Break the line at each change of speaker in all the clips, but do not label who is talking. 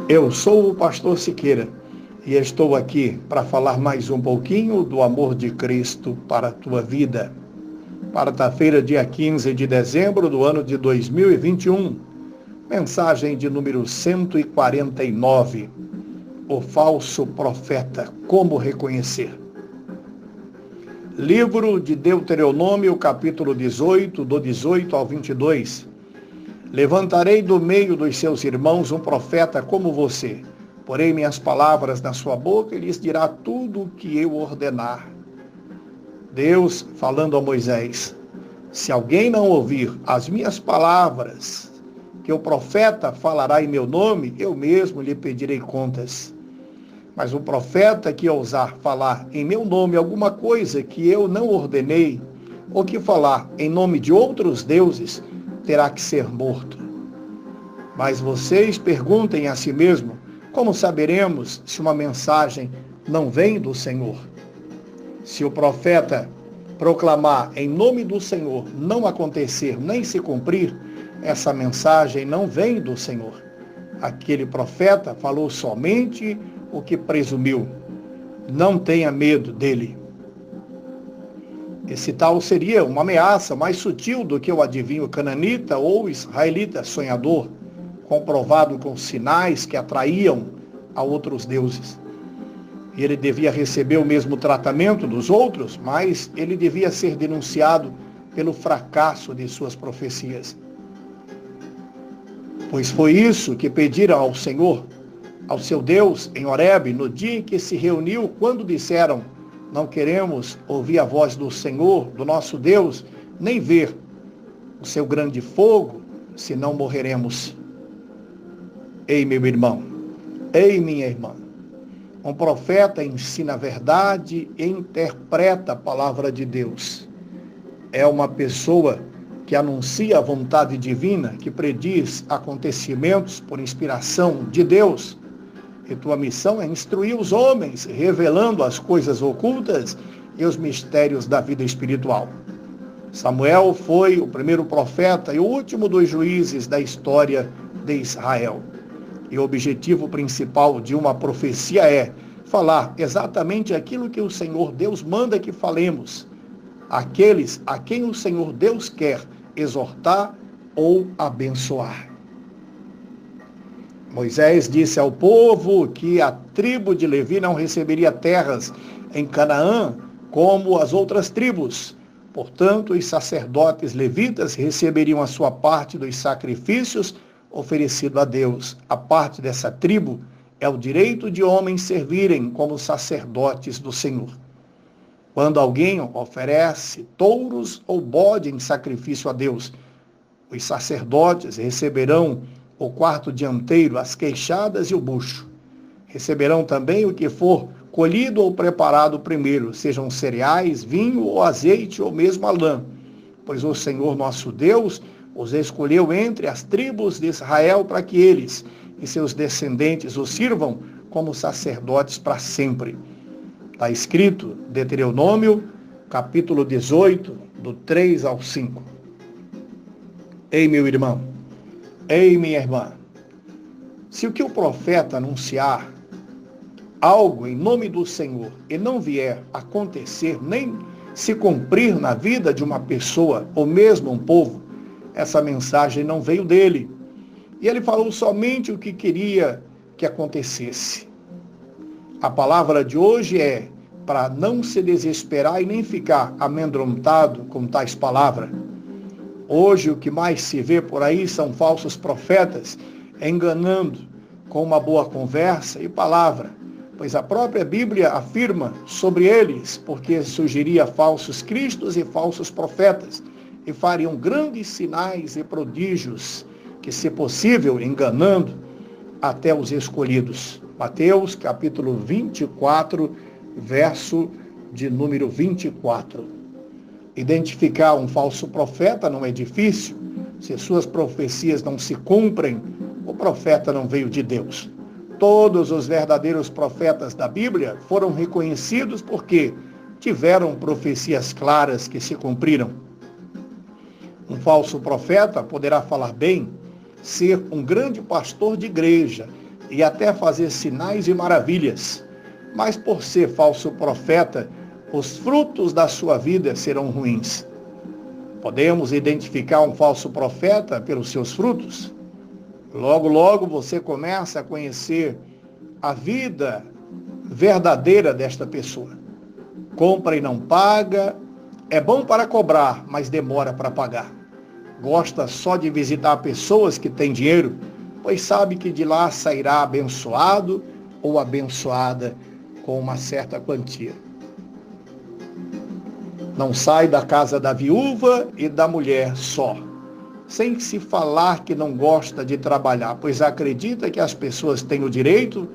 Eu sou o pastor Siqueira e estou aqui para falar mais um pouquinho do amor de Cristo para a tua vida. Quarta-feira, dia 15 de dezembro do ano de 2021, mensagem de número 149, o falso profeta, como reconhecer? Livro de Deuteronômio, capítulo 18, do 18 ao 22. Levantarei do meio dos seus irmãos um profeta como você. Porei minhas palavras na sua boca e lhes dirá tudo o que eu ordenar. Deus falando a Moisés: se alguém não ouvir as minhas palavras, que o profeta falará em meu nome, eu mesmo lhe pedirei contas. Mas o profeta que ousar falar em meu nome alguma coisa que eu não ordenei, ou que falar em nome de outros deuses, terá que ser morto. Mas vocês perguntem a si mesmo: como saberemos se uma mensagem não vem do Senhor? Se o profeta proclamar em nome do Senhor não acontecer nem se cumprir, essa mensagem não vem do Senhor. Aquele profeta falou somente o que presumiu. Não tenha medo dele. Esse tal seria uma ameaça mais sutil do que o adivinho cananita ou israelita sonhador, comprovado com sinais que atraíam a outros deuses. Ele devia receber o mesmo tratamento dos outros, mas ele devia ser denunciado pelo fracasso de suas profecias. Pois foi isso que pediram ao Senhor, ao seu Deus, em Horebe, no dia em que se reuniu, quando disseram: não queremos ouvir a voz do Senhor, do nosso Deus, nem ver o seu grande fogo, senão morreremos. Ei, meu irmão, ei, minha irmã, um profeta ensina a verdade e interpreta a palavra de Deus. É uma pessoa que anuncia a vontade divina, que prediz acontecimentos por inspiração de Deus. E tua missão é instruir os homens, revelando as coisas ocultas e os mistérios da vida espiritual. Samuel foi o primeiro profeta e o último dos juízes da história de Israel. E o objetivo principal de uma profecia é falar exatamente aquilo que o Senhor Deus manda que falemos, aqueles a quem o Senhor Deus quer exortar ou abençoar. Moisés disse ao povo que a tribo de Levi não receberia terras em Canaã como as outras tribos. Portanto, os sacerdotes levitas receberiam a sua parte dos sacrifícios oferecidos a Deus. A parte dessa tribo é o direito de homens servirem como sacerdotes do Senhor. Quando alguém oferece touros ou bode em sacrifício a Deus, os sacerdotes receberão o quarto dianteiro, as queixadas e o bucho. Receberão também o que for colhido ou preparado primeiro, sejam cereais, vinho ou azeite ou mesmo a lã, pois o Senhor nosso Deus os escolheu entre as tribos de Israel para que eles e seus descendentes o sirvam como sacerdotes para sempre. Está escrito, Deuteronômio, capítulo 18, do 3 ao 5. Ei, meu irmão, ei, minha irmã, se o que o profeta anunciar algo em nome do Senhor e não vier acontecer, nem se cumprir na vida de uma pessoa ou mesmo um povo, essa mensagem não veio dele. E ele falou somente o que queria que acontecesse. A palavra de hoje é para não se desesperar e nem ficar amedrontado com tais palavras. Hoje o que mais se vê por aí são falsos profetas enganando com uma boa conversa e palavra, pois a própria Bíblia afirma sobre eles, porque surgiria falsos cristos e falsos profetas, e fariam grandes sinais e prodígios, que se possível enganando até os escolhidos. Mateus capítulo 24, verso de número 24. Identificar um falso profeta não é difícil. Se suas profecias não se cumprem, o profeta não veio de Deus. Todos os verdadeiros profetas da Bíblia foram reconhecidos porque tiveram profecias claras que se cumpriram. Um falso profeta poderá falar bem, ser um grande pastor de igreja, e até fazer sinais e maravilhas. Mas por ser falso profeta, os frutos da sua vida serão ruins. Podemos identificar um falso profeta pelos seus frutos? Logo, logo você começa a conhecer a vida verdadeira desta pessoa. Compra e não paga, é bom para cobrar, mas demora para pagar. Gosta só de visitar pessoas que têm dinheiro, pois sabe que de lá sairá abençoado ou abençoada com uma certa quantia. Não sai da casa da viúva e da mulher só, sem se falar que não gosta de trabalhar, pois acredita que as pessoas têm o direito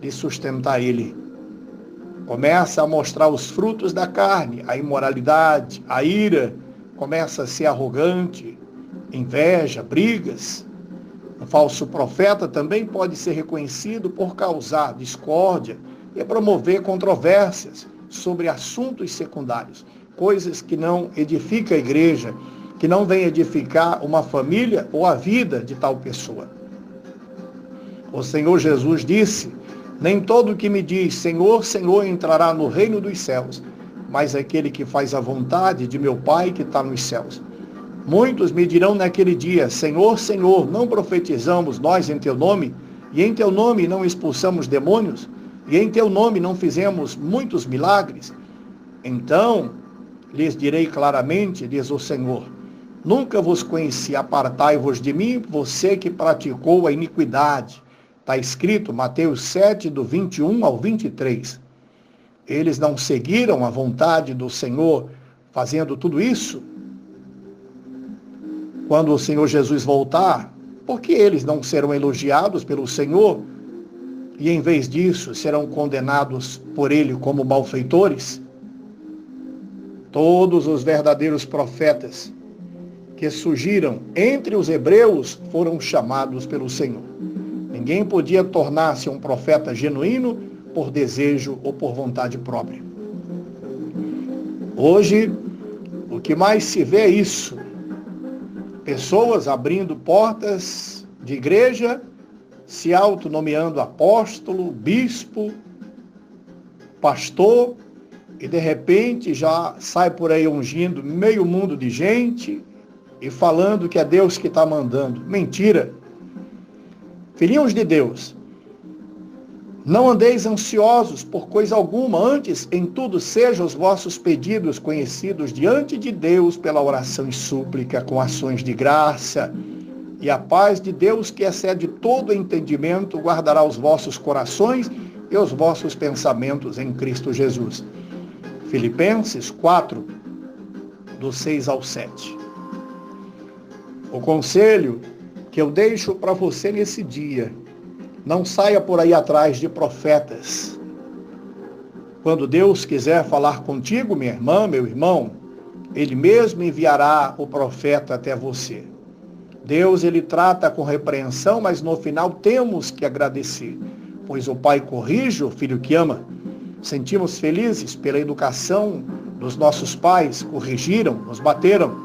de sustentar ele. Começa a mostrar os frutos da carne, a imoralidade, a ira, começa a ser arrogante, inveja, brigas. Um falso profeta também pode ser reconhecido por causar discórdia e promover controvérsias sobre assuntos secundários, coisas que não edificam a igreja, que não vem edificar uma família ou a vida de tal pessoa. O Senhor Jesus disse: nem todo que me diz Senhor, Senhor entrará no reino dos céus, mas aquele que faz a vontade de meu Pai que está nos céus. Muitos me dirão naquele dia: Senhor, Senhor, não profetizamos nós em teu nome, e em teu nome não expulsamos demônios, e em teu nome não fizemos muitos milagres? Então lhes direi claramente, diz o Senhor: nunca vos conheci, apartai-vos de mim, você que praticou a iniquidade. Está escrito, Mateus 7, do 21 ao 23. Eles não seguiram a vontade do Senhor fazendo tudo isso? Quando o Senhor Jesus voltar, por que eles não serão elogiados pelo Senhor e, em vez disso, serão condenados por Ele como malfeitores? Todos os verdadeiros profetas que surgiram entre os hebreus foram chamados pelo Senhor. Ninguém podia tornar-se um profeta genuíno por desejo ou por vontade própria. Hoje, o que mais se vê é isso. Pessoas abrindo portas de igreja, se autonomeando apóstolo, bispo, pastor, e de repente já sai por aí ungindo meio mundo de gente e falando que é Deus que está mandando. Mentira! Filhinhos de Deus, não andeis ansiosos por coisa alguma, antes em tudo sejam os vossos pedidos conhecidos diante de Deus pela oração e súplica, com ações de graça, e a paz de Deus, que excede todo entendimento, guardará os vossos corações e os vossos pensamentos em Cristo Jesus. Filipenses 4, do 6 ao 7. O conselho que eu deixo para você nesse dia: não saia por aí atrás de profetas. Quando Deus quiser falar contigo, minha irmã, meu irmão, Ele mesmo enviará o profeta até você. Deus, Ele trata com repreensão, mas no final temos que agradecer, pois o Pai corrige o filho que ama. Sentimos felizes pela educação dos nossos pais, corrigiram, nos bateram.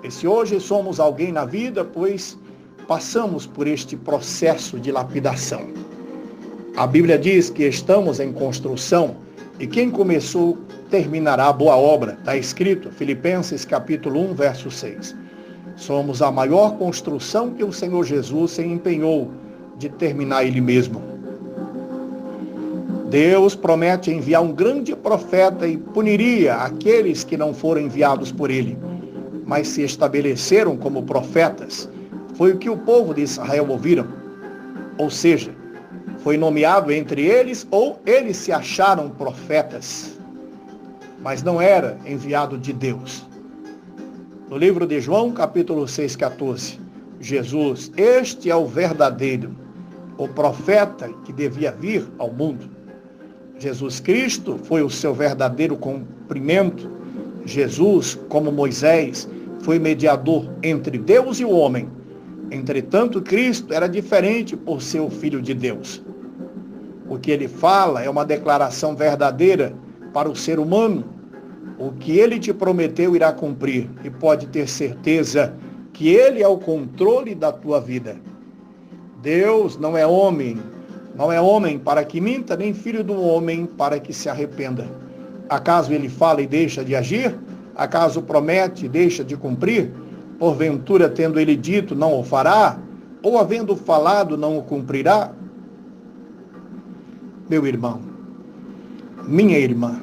E se hoje somos alguém na vida, pois passamos por este processo de lapidação. A Bíblia diz que estamos em construção e quem começou terminará a boa obra. Está escrito, Filipenses capítulo 1, verso 6. Somos a maior construção que o Senhor Jesus se empenhou de terminar Ele mesmo. Deus promete enviar um grande profeta e puniria aqueles que não foram enviados por Ele, mas se estabeleceram como profetas. Foi o que o povo de Israel ouviram. Ou seja, foi nomeado entre eles ou eles se acharam profetas, mas não era enviado de Deus. No livro de João, capítulo 6, 14, Jesus, este é o verdadeiro, o profeta que devia vir ao mundo. Jesus Cristo foi o seu verdadeiro cumprimento. Jesus, como Moisés, foi mediador entre Deus e o homem. Entretanto, Cristo era diferente por ser o Filho de Deus. O que ele fala é uma declaração verdadeira para o ser humano. O que ele te prometeu irá cumprir, e pode ter certeza que ele é o controle da tua vida. Deus não é homem, não é homem para que minta, nem filho do homem para que se arrependa. Acaso ele fala e deixa de agir? Acaso promete e deixa de cumprir? Porventura, tendo ele dito, não o fará? Ou havendo falado, não o cumprirá? Meu irmão, minha irmã,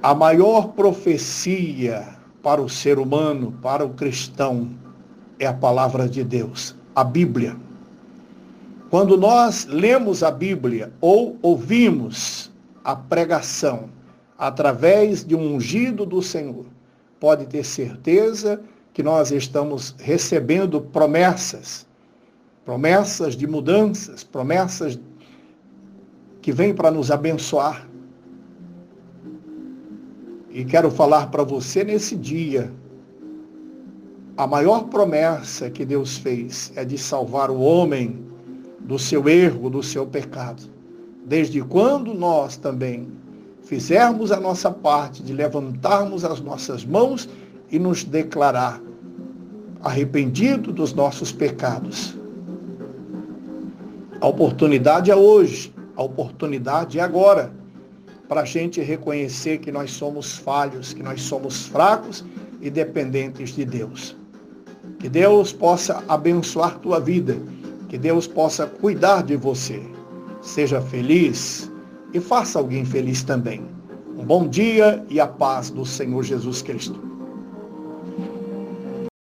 a maior profecia para o ser humano, para o cristão, é a palavra de Deus, a Bíblia. Quando nós lemos a Bíblia ou ouvimos a pregação através de um ungido do Senhor, pode ter certeza que nós estamos recebendo promessas de mudanças, promessas que vêm para nos abençoar. E quero falar para você nesse dia, a maior promessa que Deus fez é de salvar o homem do seu erro, do seu pecado. Desde quando nós também fizermos a nossa parte de levantarmos as nossas mãos e nos declarar arrependido dos nossos pecados. A oportunidade é hoje, a oportunidade é agora, para a gente reconhecer que nós somos falhos, que nós somos fracos e dependentes de Deus. Que Deus possa abençoar tua vida, que Deus possa cuidar de você. Seja feliz e faça alguém feliz também. Um bom dia e a paz do Senhor Jesus Cristo.